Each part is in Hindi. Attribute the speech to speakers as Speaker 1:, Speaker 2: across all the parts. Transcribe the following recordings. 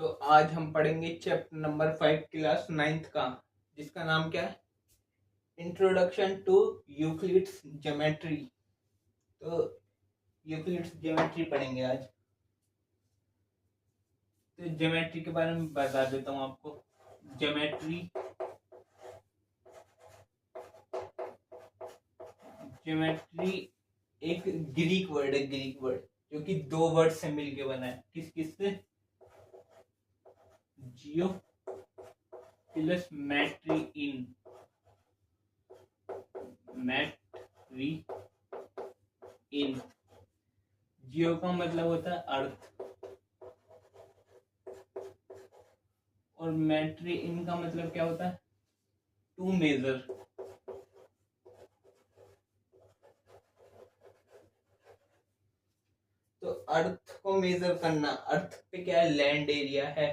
Speaker 1: तो आज हम पढ़ेंगे चैप्टर नंबर 5 क्लास 9th का, जिसका नाम क्या है, इंट्रोडक्शन टू यूक्लिड्स ज्योमेट्री। तो यूक्लिड्स ज्योमेट्री पढ़ेंगे आज। तो ज्योमेट्री के बारे में बता देता हूँ आपको। ज्योमेट्री एक ग्रीक वर्ड है, ग्रीक वर्ड जो कि दो वर्ड से मिलके बना है। किस किस से? जियो प्लस मैट्री इन, मैट्री इन। जियो का मतलब होता है अर्थ और मैट्री इन का मतलब क्या होता है? To measure. तो अर्थ को मेजर करना, अर्थ पे क्या है, लैंड एरिया है,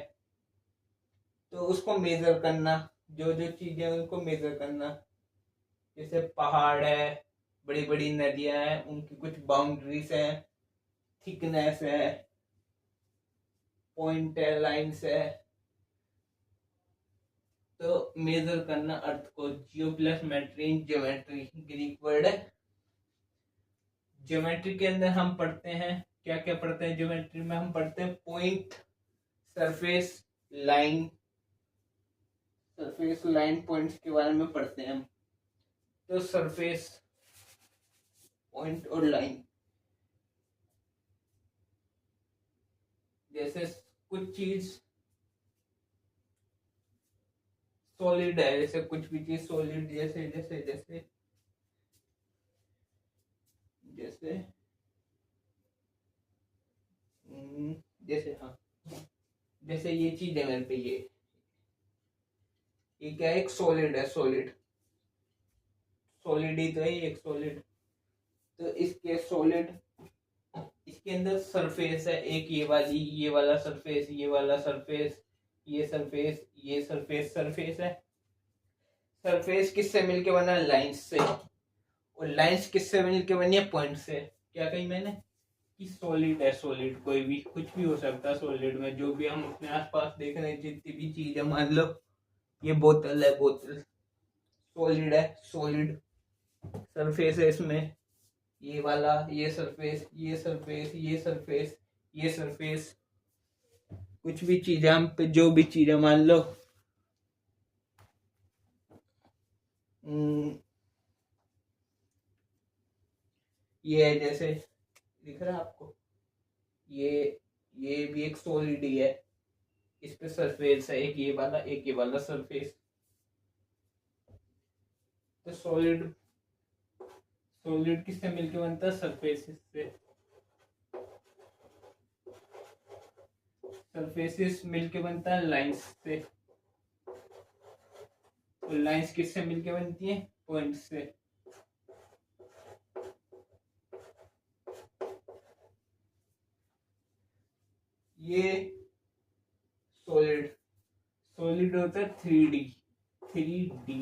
Speaker 1: तो उसको मेजर करना, जो जो चीजें उनको मेजर करना। जैसे पहाड़ है, बड़ी बड़ी नदियां हैं, उनकी कुछ बाउंड्रीज है, थिकनेस है, पॉइंट है, लाइन्स है। तो मेजर करना अर्थ को, जियो प्लस मैट्री, ज्योमेट्री ग्रीक वर्ड है। ज्योमेट्री के अंदर हम पढ़ते हैं, क्या क्या पढ़ते हैं ज्योमेट्री में? हम पढ़ते हैं point, surface, line, surface line points के बारे में पढ़ते हैं हम। तो सरफेस, पॉइंट और लाइन, जैसे कुछ चीज सॉलिड है, जैसे कुछ भी चीज सॉलिड, जैसे जैसे जैसे जैसे जैसे हाँ, जैसे ये चीज है मेरे पे, ये क्या है? एक सॉलिड है, सॉलिड, सॉलिड ही तो है एक सॉलिड। तो इसके सॉलिड, इसके अंदर सरफेस है एक, ये वाली, ये वाला सरफेस, ये वाला सरफेस, ये सरफेस, ये सरफेस, सरफेस है। सरफेस किससे मिलके बना है? लाइंस से। और लाइंस किससे मिलके बनी है? पॉइंट से। क्या कही मैंने? कि सॉलिड है, सॉलिड कोई भी, कुछ भी हो सकता है सॉलिड में, जो भी हम अपने आसपास देख रहे हैं, जितनी भी चीज है, मान लो ये बोतल है, बोतल सॉलिड है, सॉलिड। सरफेस है इसमें, ये वाला, ये सरफेस, ये सरफेस, ये सरफेस, ये सरफेस। कुछ भी चीज है, हम पे जो भी चीज है, मान लो ये है, जैसे दिख रहा है आपको, ये भी एक सॉलिड ही है, इस पे सरफेस है, एक ये वाला, एक ये वाला सरफेस। तो सॉलिड, सॉलिड किससे मिलके बनता है? सरफेसेस से। सरफेसेस मिलके बनता है लाइंस से, और लाइंस किससे मिलके बनती है? पॉइंट्स से। ये सॉलिड, सॉलिड होता है 3D, 3D।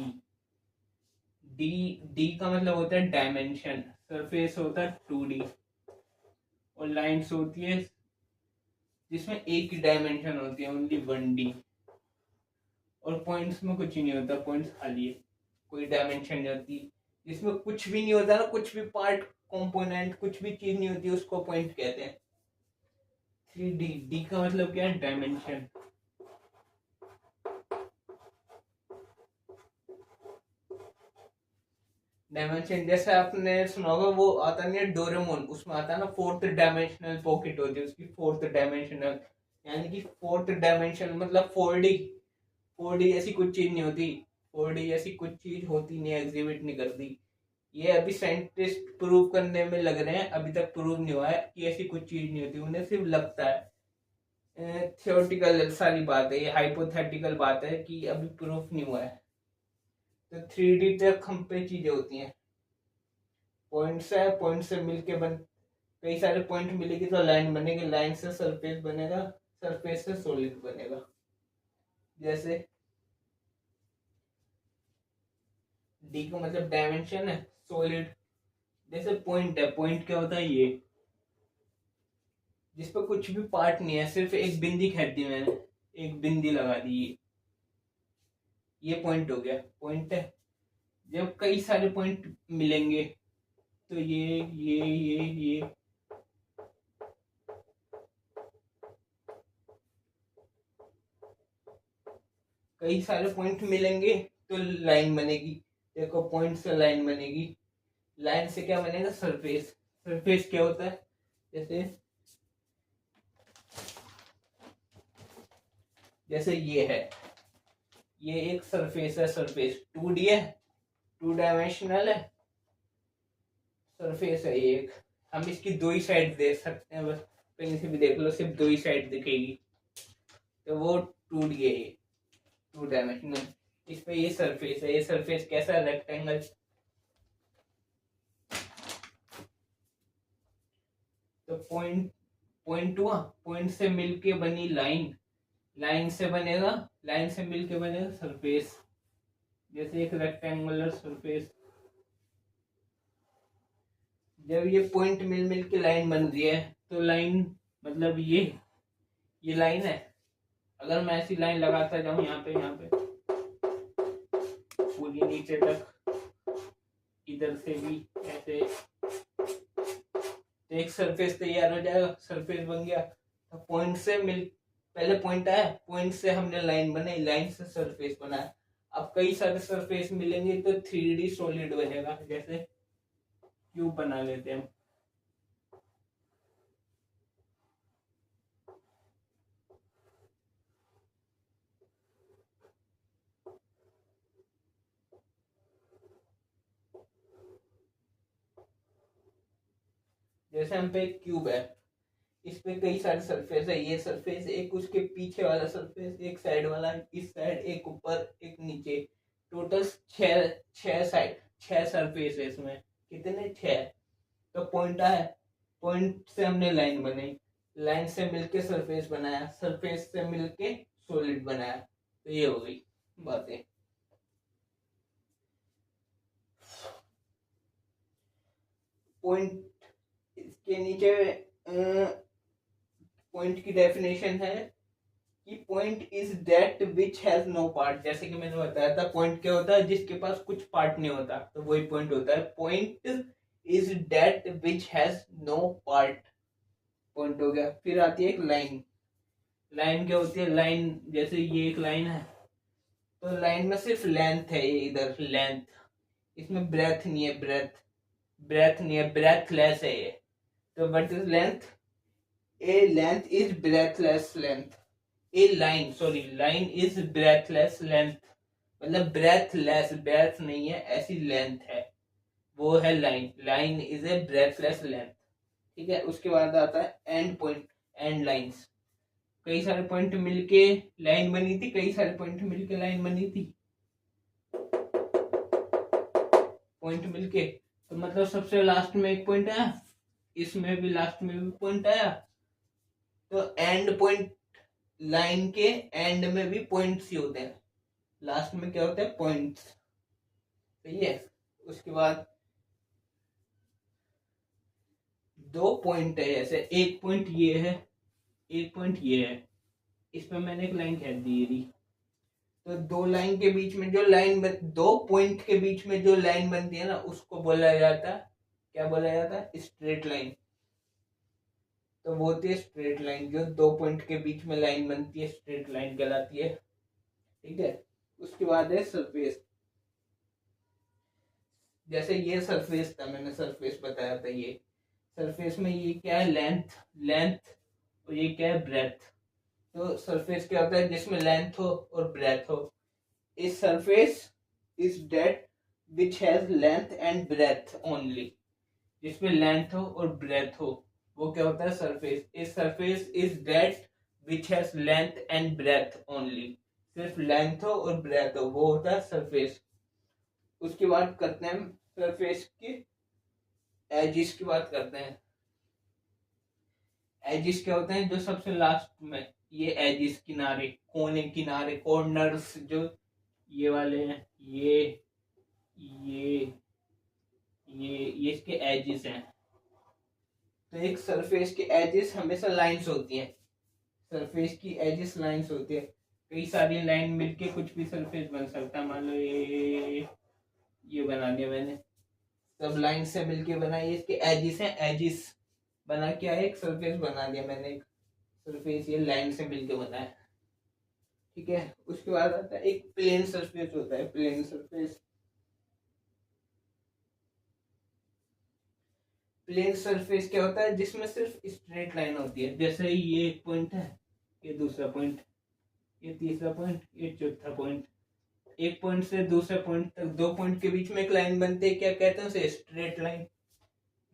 Speaker 1: डी, डी का मतलब होता है डायमेंशन। सरफेस होता है 2D, और लाइंस होती है जिसमें एक ही डायमेंशन होती है, ओनली 1D। और पॉइंट्स में कुछ ही नहीं होता, पॉइंट्स खाली है, कोई डायमेंशन नहीं होती, जिसमें कुछ भी नहीं होता ना, कुछ भी पार्ट, कंपोनेंट, कुछ भी चीज नहीं होती, उसको पॉइंट कहते हैं। 3D, डी का मतलब क्या है? डायमेंशन। डायमेंशन जैसे आपने सुना होगा, वो आता नहीं है डोरेमोन, उसमें आता है ना, 4th डायमेंशनल पॉकेट होती है उसकी, 4th डायमेंशनल, यानी कि 4th डायमेंशन मतलब 4D। 4D ऐसी कुछ चीज नहीं होती, 4D ऐसी कुछ चीज होती नहीं, एग्जिबिट नहीं करती। ये अभी साइंटिस्ट प्रूव करने में लग रहे हैं, अभी तक प्रूव नहीं हुआ है कि ऐसी कुछ चीज नहीं होती, उन्हें सिर्फ लगता है। थियोरटिकल सारी बात है, ये हाइपोथेटिकल बात है कि अभी प्रूफ नहीं हुआ है। तो 3D तक हम पे चीजें होती हैं। पॉइंट्स है, पॉइंट से मिलके बन, कई सारे पॉइंट मिलेगी तो लाइन बनेगी, लाइन से सरफेस बनेगा, सरफेस से सॉलिड बनेगा। जैसे डी का मतलब डायमेंशन है, सॉलिड। जैसे पॉइंट है, पॉइंट क्या होता है? ये जिस पर कुछ भी पार्ट नहीं है, सिर्फ एक बिंदी खींच दी मैंने, एक बिंदी लगा दी, ये पॉइंट हो गया। पॉइंट है, जब कई सारे पॉइंट मिलेंगे तो ये कई सारे पॉइंट मिलेंगे तो लाइन बनेगी। देखो पॉइंट से लाइन बनेगी, लाइन से क्या बनेगा, सरफेस। सरफेस क्या होता है, जैसे ये है, ये एक सरफेस है, सरफेस 2D है, 2 डायमेंशनल है, सरफेस है एक। हम इसकी दो ही साइड देख सकते हैं, बस कहीं से भी देख लो सिर्फ दो ही साइड दिखेगी, तो वो 2D है, ये 2 डायमेंशनल। इस पे ये सरफेस है, ये सरफेस कैसा है, रेक्टेंगल। तो पॉइंट हुआ, पॉइंट से मिलके बनी लाइन, लाइन से बनेगा, लाइन से मिलके बनेगा सरफेस, जैसे एक रेक्टेंगुलर सरफेस। जब ये पॉइंट मिल के लाइन बन रही है तो लाइन मतलब ये लाइन है। अगर मैं ऐसी लाइन लगाता जाऊं यहाँ पे पूरी नीचे तक, इधर से भी ऐसे, तो एक सरफेस तैयार हो जाएगा, सरफेस बन गया। तो पॉइंट से पहले पॉइंट आया, पॉइंट से हमने लाइन बनाई, लाइन से सरफेस बनाया। अब कई सारे सरफेस मिलेंगे तो 3D सॉलिड बनेगा, जैसे क्यूब बना लेते हैं हम। जैसे हम पे एक क्यूब है, इस पे कई सारे सरफेस है, ये सरफेस एक, उसके पीछे वाला सरफेस, एक साइड वाला, इस साइड, एक ऊपर एक नीचे, टोटल छह साइड, 6 सरफेस है इसमें। कितने, 6। तो पॉइंट है, पॉइंट से हमने लाइन बनाई, लाइन से मिलके सरफेस बनाया, सरफेस से मिलके सॉलिड बनाया, तो ये हो गई बातें। पॉइंट, इसके नीचे पॉइंट की डेफिनेशन है कि point is that which has no part. जैसे कि मैंने बताया था, पॉइंट क्या होता है, जिसके पास कुछ पार्ट नहीं होता, तो वही पॉइंट होता है। Point is that which has no part, point हो गया। फिर आती है एक लाइन। लाइन क्या होती है, लाइन जैसे ये एक लाइन है, तो लाइन में सिर्फ लेंथ है, ये इधर लेंथ, इसमें ब्रेथ नहीं है, ब्रेथ नहीं है, ब्रेथलेस है ये। तो what is length, A length is breathless length. A line, sorry, line is breathless length, मतलब ब्रेथलेस, ब्रेथ नहीं है, ऐसी लेंथ है, वो है line. Line is a breathless length, ठीक है। उसके बाद आता है एंड पॉइंट, एंड लाइंस। कई सारे पॉइंट मिलके लाइन बनी थी, कई सारे पॉइंट मिलके लाइन बनी थी, पॉइंट मिलके, तो मतलब सबसे लास्ट में एक पॉइंट आया, इसमें भी लास्ट में भी पॉइंट आया, तो एंड पॉइंट, लाइन के एंड में भी पॉइंट्स ही होते हैं, लास्ट में क्या होता है, पॉइंट्स, सही है। उसके बाद दो पॉइंट है, जैसे एक पॉइंट ये है, एक पॉइंट ये है, इस पर मैंने एक लाइन खींच दी थी, तो दो लाइन के बीच में जो दो पॉइंट के बीच में जो लाइन बनती है ना, उसको बोला जाता है, क्या बोला जाता है, स्ट्रेट लाइन। तो वो होती है स्ट्रेट लाइन, जो दो पॉइंट के बीच में लाइन बनती है, स्ट्रेट लाइन कहलाती है, ठीक है। उसके बाद है सरफेस। जैसे ये सरफेस था, मैंने सरफेस बताया था, ये सरफेस में ये क्या है, लेंथ, लेंथ, और ये क्या है, ब्रेथ। तो सरफेस क्या होता है, जिसमें लेंथ हो और ब्रेथ हो। इस surface is that which has length and breadth only, जिसमें लेंथ हो और ब्रेथ हो, वो क्या होता है, सरफेस। इस surface is that which has length and breadth only, सिर्फ लेंथ हो और ब्रेथ हो, वो होता है सरफेस। उसकी बात करते हैं सरफेस की एजिस की बात करते हैं। एजिस क्या होते हैं, जो सबसे लास्ट में, ये एजिस, किनारे, कोने, किनारे, कॉर्नर्स, जो ये वाले हैं, ये ये इसके एजिस हैं। तो एक सरफेस के एजिस हमेशा लाइंस होती हैं, सरफेस की एजिस लाइंस होती है, कई सारी लाइन मिलके कुछ भी सरफेस बन सकता है। मान लो ये बना दिया मैंने, सब लाइन से मिलके बनाई, इसके एजिस हैं, एजिस बना के आए, एक सरफेस बना दिया मैंने, एक सरफेस ये लाइन से मिलके बना है। ठीक है, उसके बाद आता है एक प्लेन सरफेस होता है, प्लेन सरफेस। प्लेन सरफेस क्या होता है, जिसमें सिर्फ स्ट्रेट लाइन होती है, जैसे ये एक पॉइंट है, ये दूसरा पॉइंट, ये तीसरा पॉइंट, ये चौथा पॉइंट, एक पॉइंट से दूसरे पॉइंट तक, दो पॉइंट के बीच में एक लाइन बनती है, क्या कहते हैं उसे, स्ट्रेट लाइन।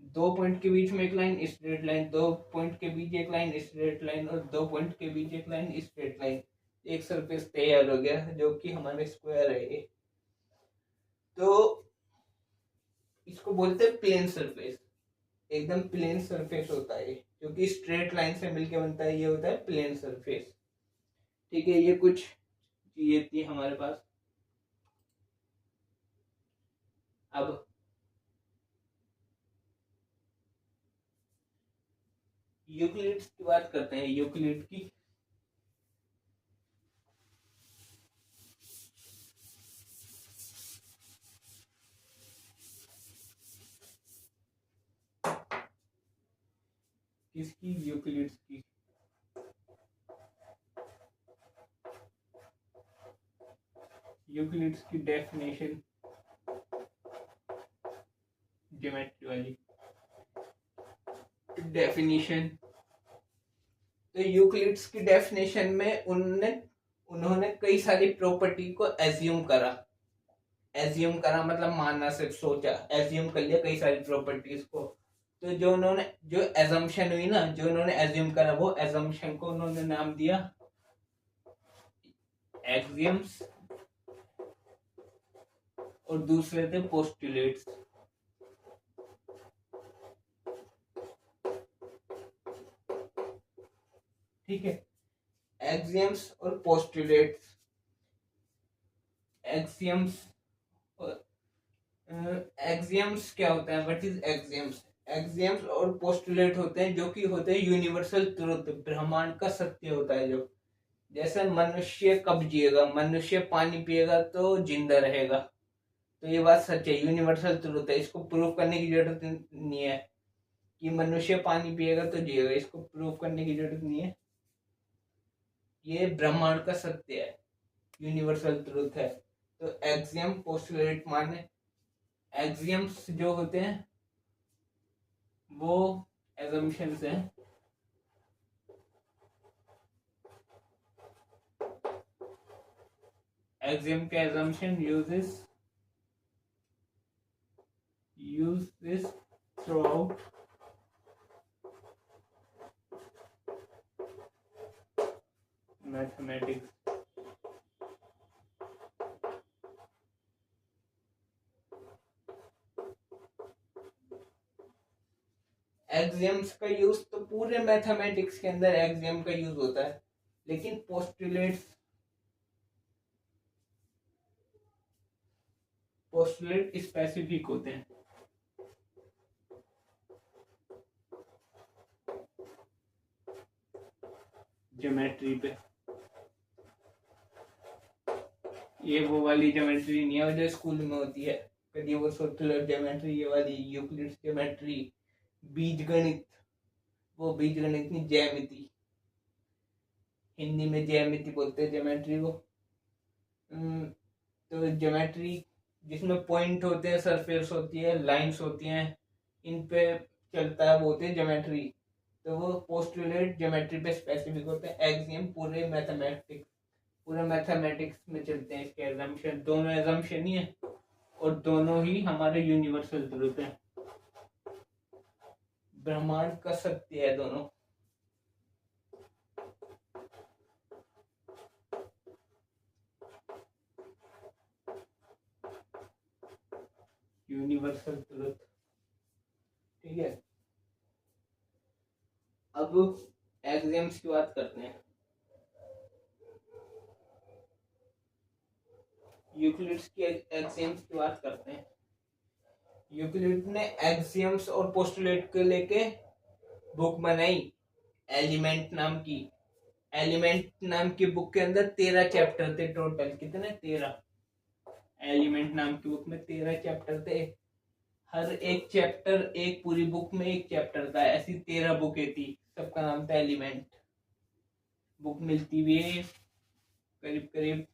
Speaker 1: दो पॉइंट के बीच में एक लाइन, स्ट्रेट लाइन, दो पॉइंट के बीच एक लाइन, स्ट्रेट लाइन, और दो पॉइंट के बीच एक लाइन, स्ट्रेट लाइन। एक सरफेस तैयार हो गया, जो कि हमारे स्क्वायर है ये। तो इसको बोलते हैं प्लेन सरफेस, एकदम प्लेन सरफेस होता है, जो कि स्ट्रेट लाइन से मिलके बनता है, ये होता है प्लेन सरफेस। ठीक है, ये कुछ चीजें थी हमारे पास। अब यूक्लिड्स की बात करते हैं, यूक्लिड की। किसकी, यूक्लिड्स की। यूक्लिड्स की डेफिनेशन, ज्योमेट्री वाली डेफिनेशन। तो यूक्लिड्स की डेफिनेशन में उन्होंने कई सारी प्रॉपर्टी को एज्यूम करा। एज्यूम करा मतलब मानना, सिर्फ सोचा, एज्यूम कर लिया कई सारी प्रॉपर्टीज को। तो जो एजम्पशन हुई ना, जो उन्होंने एज्यूम करा, वो एजम्पशन को उन्होंने नाम दिया एक्सियम्स, और दूसरे थे पोस्टुलेट्स। ठीक है, एक्सियम्स और पोस्टुलेट्स। एक्सियम्स एक्सियम्स क्या होता है, व्हाट इज एक्सियम्स। एक्सियम्स और पोस्टुलेट होते हैं, जो कि होते हैं यूनिवर्सल ट्रुथ, ब्रह्मांड का सत्य होता है। जो जैसे मनुष्य कब जिएगा, मनुष्य पानी पिएगा तो जिंदा रहेगा, तो ये बात सच है, यूनिवर्सल ट्रुथ है, इसको प्रूव करने की जरूरत नहीं है कि मनुष्य पानी पिएगा तो जिएगा, इसको प्रूव करने की जरूरत नहीं है, ये ब्रह्मांड का सत्य है, यूनिवर्सल ट्रुथ है। तो एक्सियम पोस्टुलेट माने, एक्सियम्स जो होते हैं वो एजम्पशंस हैं, एक्सियम के assumption use this through out mathematics. Axioms का यूज तो पूरे मैथमेटिक्स के अंदर एक्सियम का यूज होता है, लेकिन पोस्टुलेट स्पेसिफिक होते हैं। ज्योमेट्री पे, ये वो वाली ज्योमेट्री नहीं है जो स्कूल में होती है, कभी वो सर्कुलर ज्योमेट्री, ये वाली यूक्लिड्स ज्योमेट्री, बीजगणित, वो बीजगणित नहीं, ज्यामिति, हिंदी में ज्यामिति बोलते हैं ज्योमेट्री को। तो ज्योमेट्री जिसमें पॉइंट होते हैं, सरफेस होती है, लाइंस होती हैं, इन पे चलता है, वो होते हैं ज्योमेट्री। तो वो पोस्टुलेट ज्योमेट्री पे स्पेसिफिक होते हैं, एक्सियम पूरे मैथमेटिक्स में चलते हैं। इसके एजम्पशन, दोनों एजम्पशन ही है, और दोनों ही हमारे यूनिवर्सल ट्रुथ है, ब्रह्मांड का सत्य है दोनों। Universal truth. ठीक है, अब एक्सियम्स की बात करते हैं, यूक्लिड्स की एक्सियम्स की बात करते हैं। यूक्लिड ने एक्सियम्स और पोस्टुलेट को लेके बुक बनाई, एलिमेंट नाम की। एलिमेंट नाम की बुक के अंदर 13 चैप्टर थे टोटल। कितने? 13। एलिमेंट नाम की बुक में 13 चैप्टर थे। हर एक चैप्टर, एक पूरी बुक में एक चैप्टर था, ऐसी 13 बुकें थी, सबका नाम था एलिमेंट। बुक मिलती भी है करीब करीब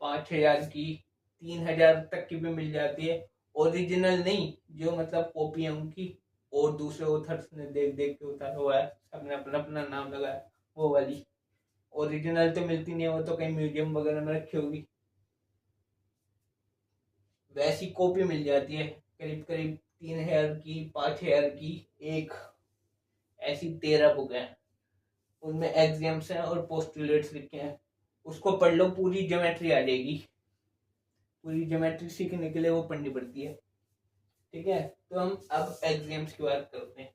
Speaker 1: 5,000 की, 3,000 तक की भी मिल जाती है। ओरिजिनल नहीं, जो मतलब कॉपी है उनकी, और दूसरे ऑथर्स ने देख देख के उतारा हुआ है, सबने अपना अपना नाम लगाया, वो वाली। ओरिजिनल तो मिलती नहीं है, वो तो कहीं म्यूजियम वगैरह में रखी होगी। वैसी कॉपी मिल जाती है करीब करीब 3,000 की, 5,000 की एक। ऐसी 13 बुक है, उनमें एग्जाम्स हैं और पोस्टुलेट्स लिखे हैं। उसको पढ़ लो, पूरी ज्योमेट्री आ जाएगी। पूरी ज्योमेट्री सीखने के लिए वो पढ़नी पड़ती है। ठीक है, तो हम अब एग्जाम्स की बात करते हैं।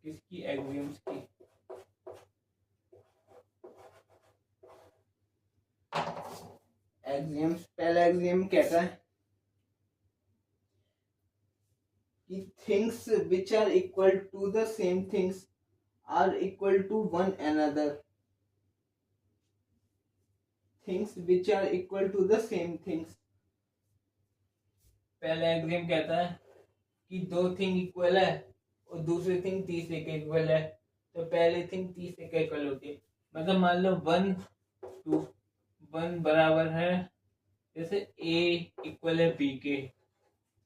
Speaker 1: किसकी? एग्जाम्स की। एग्जाम्स, पहला एग्जाम कहता है कि things which are equal to the same things are equal to one another. Things which are equal to the same things. पहला एग्जाम कहता है कि दो थिंग इक्वल है और दूसरी थिंग तीसरे के इक्वल है, तो पहली थिंग तीसरे के इक्वल होती है। मतलब मान लो 1 2 1 बराबर है, जैसे ए इक्वल है बी के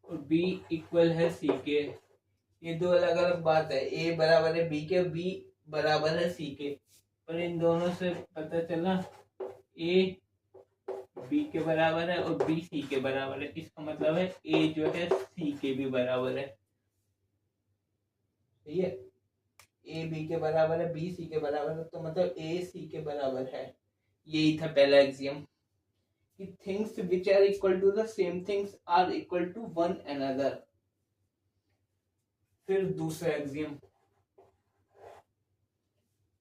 Speaker 1: और बी इक्वल है सी के। ये दो अलग अलग बात है। ए बराबर है बी के, बी बराबर है सी के, पर इन दोनों से पता चला ए बी के बराबर है और बी सी के बराबर है। इसका मतलब है ए जो है सी के भी बराबर है। सही है, ए बी के बराबर है, बी सी के बराबर है, तो मतलब ए सी के बराबर है। यही था पहला एग्जाम कि things which are equal to the same things are equal to one another. फिर दूसरा एग्जाम,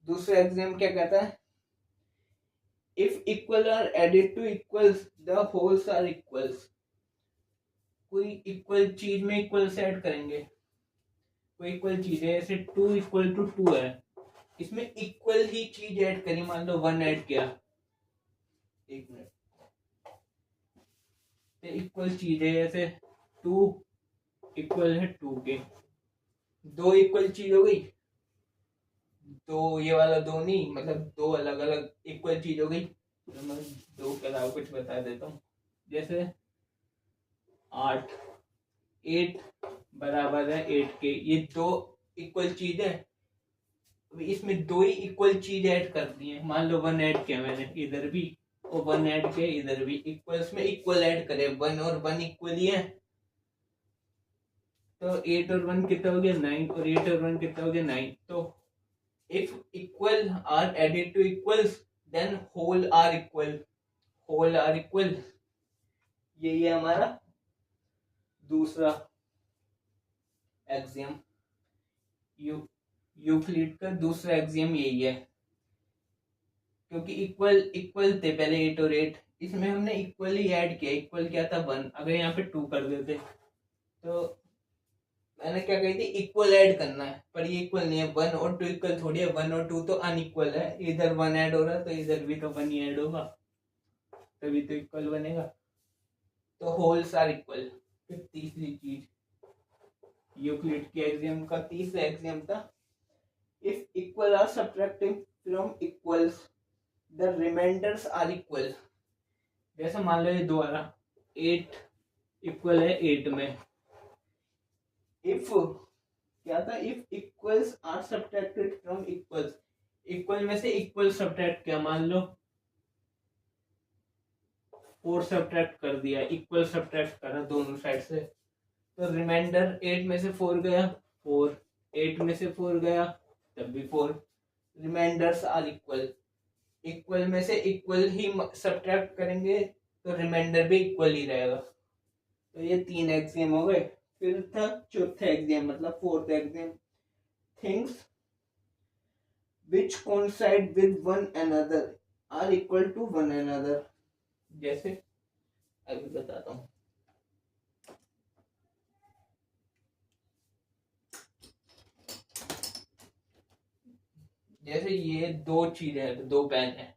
Speaker 1: दूसरा एग्जाम क्या कहता है? If equal are added to equals the wholes are equals. कोई इक्वल चीज में इक्वल्स ऐड करेंगे, कोई इक्वल चीज है, जैसे 2 इक्वल टू 2 है, इसमें इक्वल ही चीज ऐड करी, मान लो 1 ऐड किया, एक मिनट, इक्वल चीज है, जैसे 2 इक्वल है 2 के, दो इक्वल चीज हो गई। दो ये वाला दो नहीं, मतलब दो अलग अलग इक्वल चीज हो गई। तो मैं दो के अलावा कुछ बता देता हूँ, जैसे 8 8 बराबर है 8 के, ये दो इक्वल चीज है। इसमें दो ही इक्वल चीज ऐड कर दी है, मान लो 1 ऐड किया मैंने इधर भी और 1 ऐड किया इधर भी, इक्वल्स में इक्वल ऐड करे, 1 और 1 इक्वल ही है, तो 8 और 1 कितना हो गया 9, और 8 और 1 कितना हो गया 9। तो if equal are added to equals then whole are equal, whole are equal. यही है हमारा दूसरा एग्जाम, यूक्लिड का दूसरा एग्जाम यही है। क्योंकि इक्वल इक्वल थे पहले 8 और 8, इसमें हमने इक्वल ही ऐड किया। इक्वल क्या था 1, अगर यहाँ पे 2 कर देते तो मैंने क्या कही थी, इक्वल ऐड करना है, पर ये इक्वल नहीं है। 1 और 2 इक्वल थोड़ी है, 1 और 2 तो अनइक्वल है। इधर 1 ऐड हो रहा है तो इधर भी तो 1 ही ऐड होगा, तभी तो इक्वल बनेगा। तो होल्स आर इक्वल। फिर तीसरी चीज, यूक्लिड के एग्जाम का तीसरा एग्जाम था, if equal are subtracting from equals the remainders are equal. जैसे मान लो ये दोबारा 8 इक्वल है 8 में, इफ क्या था, if equals are subtracted from equals, equal में से इक्वल सब्ट्रैक्ट किया, मान लो 4 सब्ट्रैक्ट कर दिया, इक्वल सब्ट्रैक्ट करा दोनों साइड से, तो रिमाइंडर 8 में से 4 गया 4, 8 में से 4 गया तब भी 4, रिमाइंडर्स आर इक्वल। इक्वल में से इक्वल ही सब्ट्रैक्ट करेंगे तो रिमाइंडर भी इक्वल ही रहेगा। तो ये 3 एग्जाम हो गए। फिर था चौथा एग्जाम, मतलब fourth axiom, things which coincide with one another are equal to one another. जैसे अभी बताता हूँ, जैसे ये दो चीजें हैं, दो पेन है,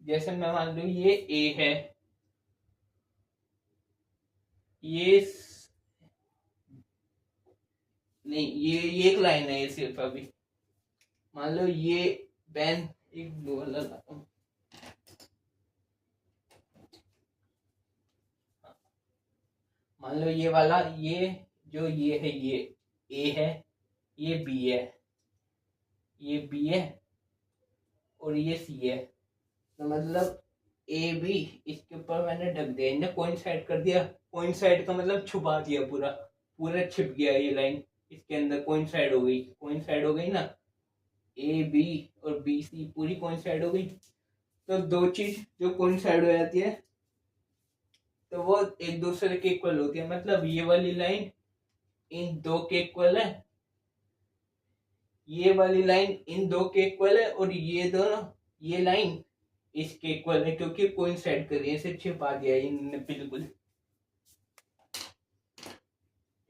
Speaker 1: जैसे मैं मान लू ये ए है, ये नहीं, ये एक लाइन है ये सिर्फ। अभी मान लो ये पेन, एक दो लगाता हूँ, मान लो ये वाला, ये जो ये है ये ए है, ये बी है, ये बी है और ये सी है। तो मतलब ए बी, इसके ऊपर मैंने ढक दिया, इन्हें कोइंसाइड कर दिया। कोइंसाइड का मतलब छुपा दिया, पूरा पूरा छिप गया ये लाइन इसके अंदर, कोइंसाइड हो गई, कोइंसाइड हो गई ना, ए बी और बी सी पूरी कोइंसाइड हो गई। तो दो चीज जो कोइंसाइड हो जाती है तो वो एक दूसरे के इक्वल होती है। मतलब ये वाली लाइन इन दो के इक्वल है, ये वाली लाइन इन दो के इक्वल है, और ये दोनों, ये लाइन इसके इक्वल है, क्योंकि कोइंसाइड कर रही है, इसे छिपा दिया इन्होंने बिल्कुल।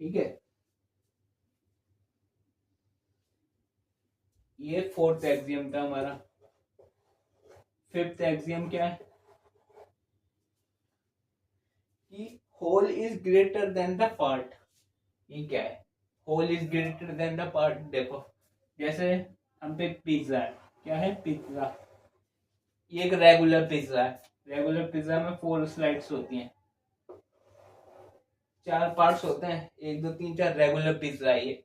Speaker 1: ठीक है, ये फोर्थ एक्सियम था हमारा। फिफ्थ एक्सियम क्या है कि whole is greater than the part. ये क्या है, whole is greater than the part? देखो जैसे हम पे पिज्जा है, क्या है, पिज्जा, ये एक रेगुलर पिज्जा है। रेगुलर पिज्जा में 4 स्लाइड्स होती हैं, 4 पार्ट्स होते हैं, 1 2 3 4, रेगुलर पिज्जा है ये।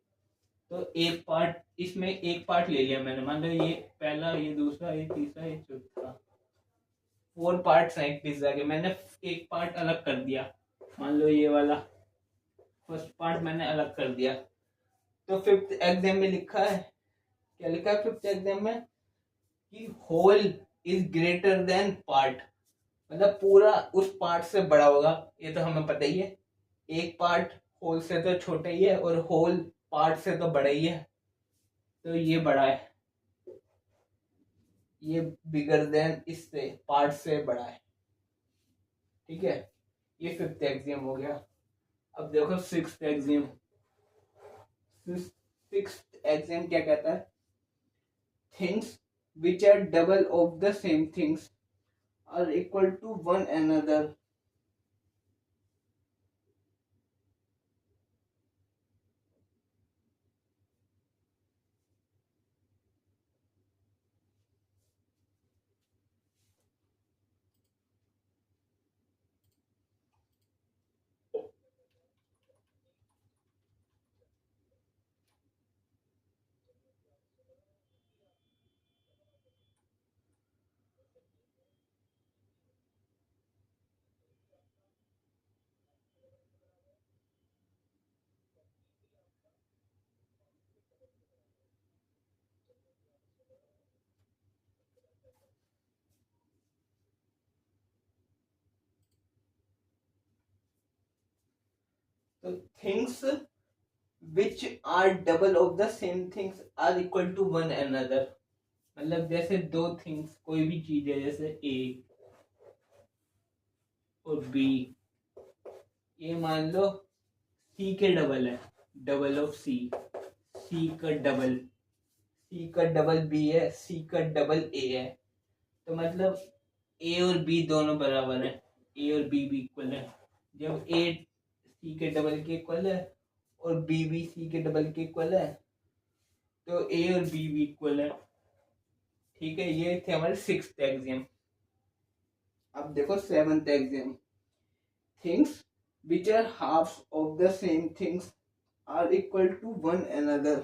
Speaker 1: तो एक पार्ट, इसमें एक पार्ट ले लिया मैंने, मान लो ये पहला, ये दूसरा, ये तीसरा, ये चौथा, 4 पार्ट्स हैं एक पिज्जा के, मैंने एक पार्ट अलग कर दिया, मान लो ये वाला फर्स्ट पार्ट मैंने अलग कर दिया। तो फिफ्थ एग्जाम में लिखा है, क्या लिखा है फिफ्थ एग्जाम में कि whole is greater than part, मतलब पूरा उस पार्ट से बड़ा होगा। ये तो हमें पता ही है, एक पार्ट होल से तो छोटा ही है और होल पार्ट से तो बड़ा ही है, तो ये बड़ा है, ये बिगर देन इससे, पार्ट से बड़ा है। ठीक है, ये फिफ्थ एक्सियम हो गया। अब देखो सिक्स्थ एक्सियम। सिक्स्थ एक्सियम क्या कहता है, things which are double of the same things are equal to one another. तो things which are double of the same things are equal to one another. मतलब जैसे दो थिंग्स, कोई भी चीज है, जैसे ए और बी, ये मान लो सी के डबल है, डबल ऑफ सी, सी का डबल, सी का डबल बी है, सी का डबल ए है। तो मतलब ए और बी दोनों बराबर है, ए और बी भी इक्वल है। जब ए सी के डबल के इक्वल है और बी भी सी के डबल के इक्वल है, तो ए और बी भी इक्वल है। ठीक है, ये थे हमारे सिक्स्थ एक्सियम। अब देखो seventh axiom. Things which are halves of the same things are equal to one another.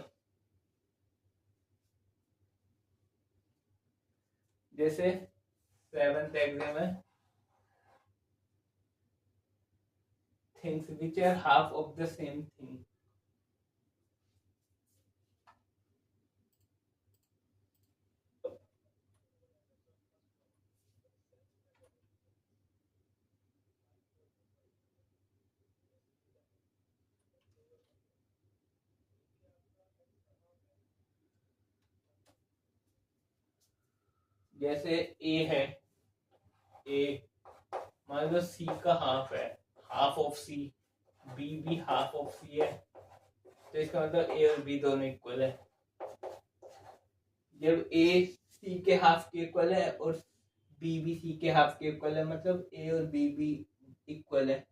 Speaker 1: जैसे सेवंथ एक्सियम है, things which are half of the same thing. जैसे ए है, ए मान लो सी का हाफ है, हाफ ऑफ सी, बी भी हाफ ऑफ सी है, तो इसका मतलब ए और बी दोनों इक्वल है। जब ए सी के हाफ के इक्वल है और बी भी सी के हाफ के इक्वल है, मतलब ए और बी भी इक्वल है।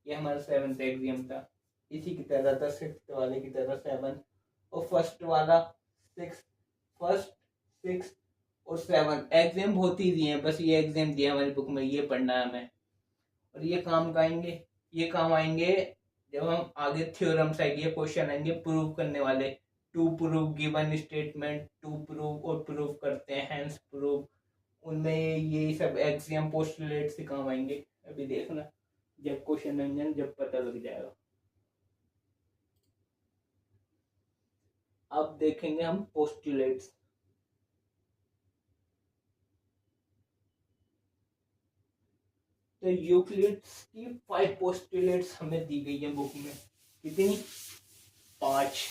Speaker 1: ये हमारा 7th एग्जाम था, इसी की तरह था 6th वाले की तरह 7, और फर्स्ट वाला 6, फर्स्ट 6 और 7 एग्जाम बहुत ईजी है, बस ये एग्जाम दिया हमारी बुक में, ये पढ़ना है हमें। और ये काम आएंगे, ये काम आएंगे जब हम आगे थ्योरम्स आएंगे, क्वेश्चन आएंगे प्रूव करने वाले, to prove given statement, to prove और प्रूव करते हैं, हेंस प्रूव, उनमें ये सब एग्जाम पोस्टुलेट से काम आएंगे। अभी देखना जब क्वेश्चन आएंगे जब पता लग जाएगा। अब देखेंगे हम पोस्टुलेट्स। तो यूक्लिड्स की 5 पोस्टुलेट्स हमें दी गई है बुक में। कितनी? 5।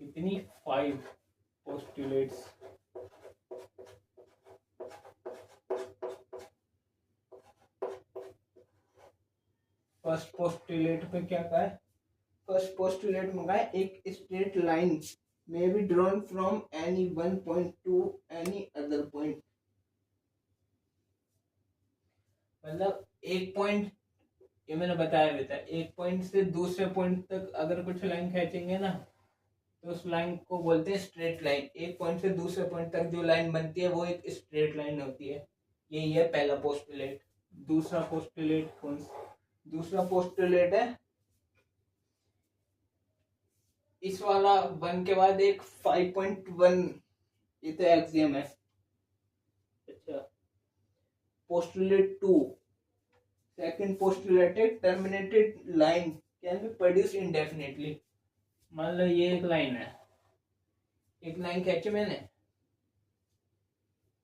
Speaker 1: कितनी? 5 पोस्टुलेट्स। फर्स्ट पोस्टुलेट में क्या कहा है? फर्स्ट पोस्टुलेट में कहा है एक straight line may be drawn from any one point to any other point। मतलब एक पॉइंट, ये मैंने बताया भी था, एक पॉइंट से दूसरे पॉइंट तक अगर कुछ लाइन खींचेंगे ना तो उस लाइन को बोलते हैं स्ट्रेट लाइन। एक पॉइंट से दूसरे पॉइंट तक जो लाइन बनती है वो एक स्ट्रेट लाइन होती है। यही है पहला पोस्टुलेट। दूसरा पोस्टुलेट कौन सा? दूसरा पोस्टुलेट है इस वाला 1 के बाद एक 5.1, ये तो एक्सियम है। अच्छा, पोस्टुलेट 2, सेकंड पोस्टुलेट है terminated line can be produce indefinitely. मान लो ये एक लाइन है, एक लाइन खींची मैंने,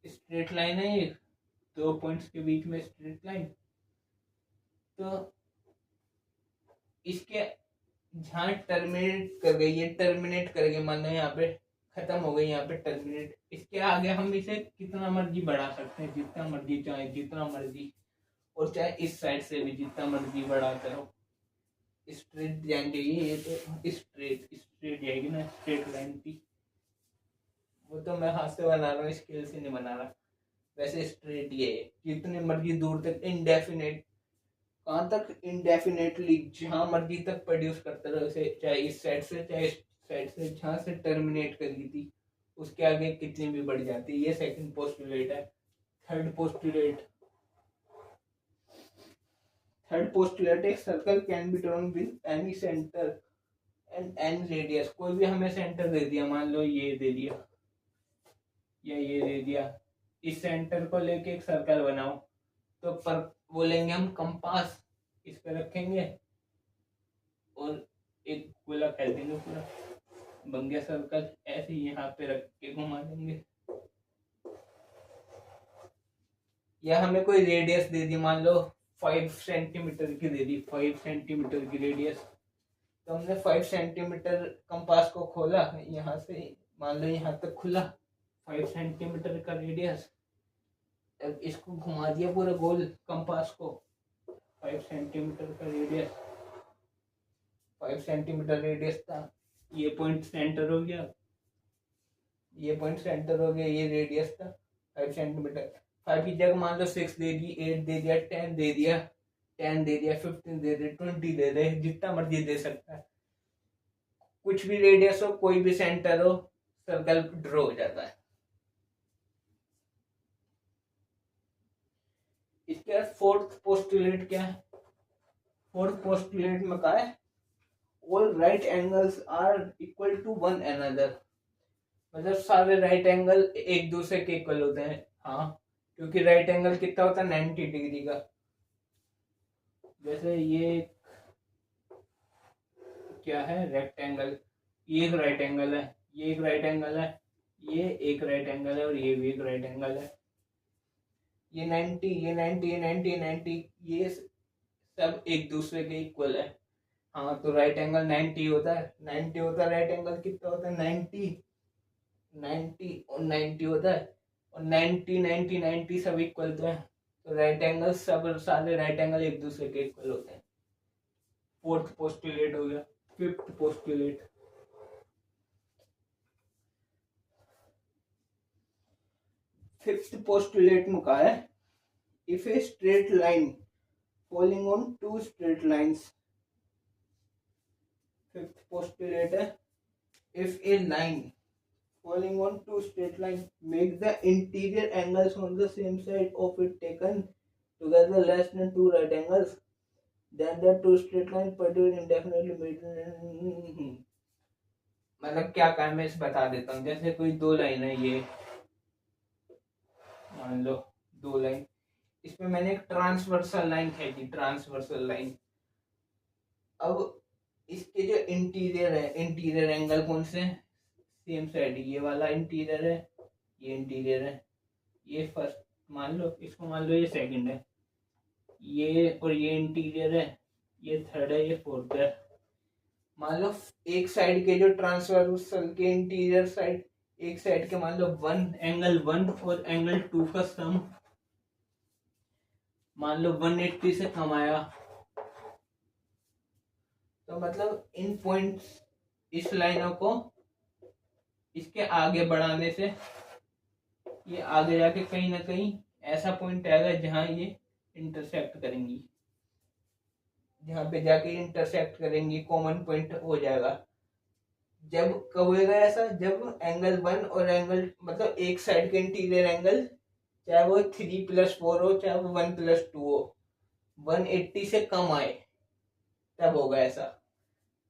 Speaker 1: स्ट्रेट लाइन है, एक 2 पॉइंट्स के बीच में स्ट्रेट लाइन, तो इसके जहाँ टर्मिनेट कर गई, ये टर्मिनेट कर गई, मान लो यहाँ पे खत्म हो गई, यहाँ पे टर्मिनेट, इसके आगे हम इसे कितना मर्जी बढ़ा सकते हैं, जितना मर्जी, चाहे जितना मर्जी, और चाहे इस साइड से भी जितना मर्जी बढ़ाते रहो। स्ट्रेट जान जाइए, ये तो स्ट्रेट जाएगी ना, स्ट्रेट लाइन थी, वो तो मैं हाथ से बना रहा हूँ, स्केल से नहीं बना रहा। वैसे स्ट्रेट ये है, जितने मर्जी दूर तक, इनडेफिनेट, कहाँ तक? इनडेफिनेटली, जहां मर्जी तक प्रोड्यूस करते रहो इसे, चाहे इस साइड से चाहे इस साइड से, जहां से टर्मिनेट करी थी उसके आगे कितनी भी बढ़ जाती है। ये सेकंड पोस्टुलेट है। थर्ड पोस्टुलेट एक circle can be drawn with any centre and any radius. कोई भी हमें सेंटर दे दिया, मान लो ये दे दिया या ये दे दिया, इस सेंटर को लेके एक सर्कल बनाओ, तो पर बोलेंगे हम कंपास, इस पे रखेंगे और एक गोला कर देंगे, पूरा बन गया सर्कल। ऐसे ही यहाँ पे रख के घुमा देंगे। या हमें कोई रेडियस दे दी, मान लो 5 सेंटीमीटर की दे दी, 5 सेंटीमीटर की रेडियस, तो हमने 5 सेंटीमीटर कंपास को खोला, यहाँ से मान लो यहाँ तक खुला, 5 सेंटीमीटर का रेडियस, इसको घुमा दिया पूरा गोल कंपास को, 5 सेंटीमीटर का रेडियस, 5 सेंटीमीटर रेडियस था, ये पॉइंट सेंटर हो गया, ये पॉइंट सेंटर हो गया, ये रेडियस था 5 सेंटीमीटर। 5 की जगह मान लो 6 दे दी, 8 दे दिया, 10 दे दिया, 10 दे दिया, 15 दे दे, 20 दे दे, जितना मर्जी दे सकता है। कुछ भी रेडियस हो, कोई भी सेंटर हो, सर्कल ड्रॉ हो जाता है। इसके बाद फोर्थ पोस्टुलेट क्या है? फोर्थ पोस्टुलेट में कहा है all right angles are equal to one another. मतलब सारे राइट एंगल एक दूसरे के इक्वल होते हैं। हाँ, क्योंकि राइट एंगल कितना होता है? 90 डिग्री का। जैसे ये क्या है? रेक्टेंगल, ये एक राइट एंगल है, ये एक राइट एंगल है, ये एक राइट एंगल है, और ये भी एक राइट एंगल है। ये 90, ये 90, ये 90, 90, ये सब एक दूसरे के इक्वल है। हाँ तो राइट एंगल 90 होता है, 90 होता है राइट एंगल, कितना होता है 90, 90 और 90 होता है, और 90 90 90 सब इक्वल तो है, तो राइट एंगल सब सारे राइट एंगल एक दूसरे के इक्वल होते हैं। फोर्थ पोस्टुलेट हो गया। फिफ्थ पोस्टुलेट, फिफ्थ पोस्टुलेट में कहा है if a straight line falling on two straight lines, fifth postulate है if a line falling on two straight lines make the interior angles on the same side of it taken together less than two right angles, then the two straight lines produce indefinitely meet। मतलब क्या काम है इस बता देता हूँ। जैसे कोई दो लाइन है, ये मान लो दो लाइन, इसमें मैंने एक ट्रांसवर्सल लाइन खींची, ट्रांसवर्सल लाइन। अब इसके जो इंटीरियर है, इंटीरियर एंगल कौन से, सेम साइड, ये वाला इंटीरियर है, ये इंटीरियर है, ये फर्स्ट मान लो, इसको मान लो ये सेकंड है, ये और ये इंटीरियर है, ये थर्ड है, ये फोर्थ है। मान लो एक साइड के जो ट्रांसवर्सल के इंटीरियर साइड, एक साइड के मान लो एंगल 1 और एंगल 2 का सम मान लो 180 से कम आया, तो मतलब इन पॉइंट्स, इस लाइनों को इसके आगे बढ़ाने से ये आगे जाके कहीं ना कहीं ऐसा पॉइंट आएगा जहां ये इंटरसेक्ट करेंगी, जहां पे जाके इंटरसेक्ट करेंगी, कॉमन पॉइंट हो जाएगा। जब कब होगा ऐसा, जब एंगल 1 और एंगल मतलब एक साइड के इंटीरियर एंगल, चाहे वो 3+4 हो, चाहे वो 1+2 हो, 180 से कम आए, तब होगा ऐसा।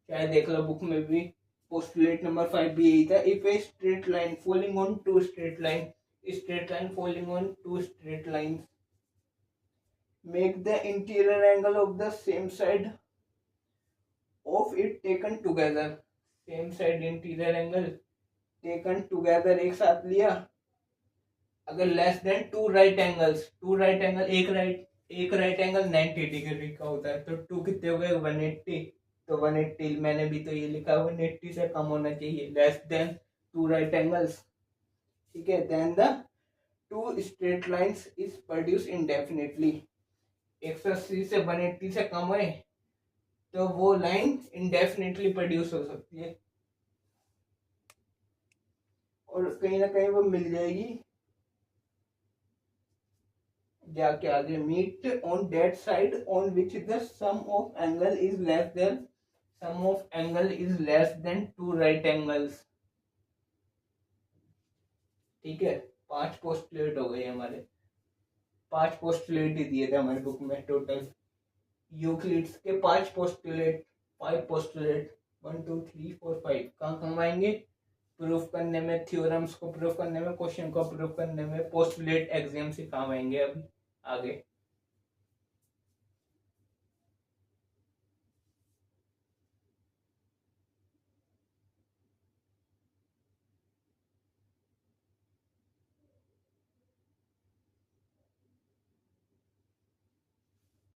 Speaker 1: चाहे देख लो बुक में भी पोस्टुलेट नंबर 5 भी यही था, if a straight line falling on two straight line, straight line falling on two straight lines make the interior angle of the same side of it taken together, same side interior angle taken together, एक साथ लिया, अगर less than two right angles, two right angle, एक राइट एंगल 90 डिग्री का होता है, तो टू कितने हो गए 180, तो 180 मैंने भी तो ये लिखा 180 से कम होना चाहिए, less than two right angles, ठीक है। Then the two straight lines is produce indefinitely, 180 से 180 से कम है तो वो लाइन इंडेफिनिटली प्रोड्यूस हो सकती है, और कहीं ना कहीं वो मिल जाएगी जाके आगे। Meet on that side on which the sum of angle is less than, sum of angle is less than two right angles, ठीक है। 5 पोस्टुलेट हो गए हमारे, 5 पोस्टुलेट ही दिए थे हमारी बुक में टोटल, यूक्लिड्स के 5 पोस्टुलेट, 5 पोस्टुलेट 1 2 3 4 5 कहाँ काम आएंगे, प्रूफ करने में, थ्योरम्स को प्रूफ करने में, क्वेश्चन को प्रूफ करने में, पोस्टुलेट एग्जाम से काम आएंगे अभी आगे।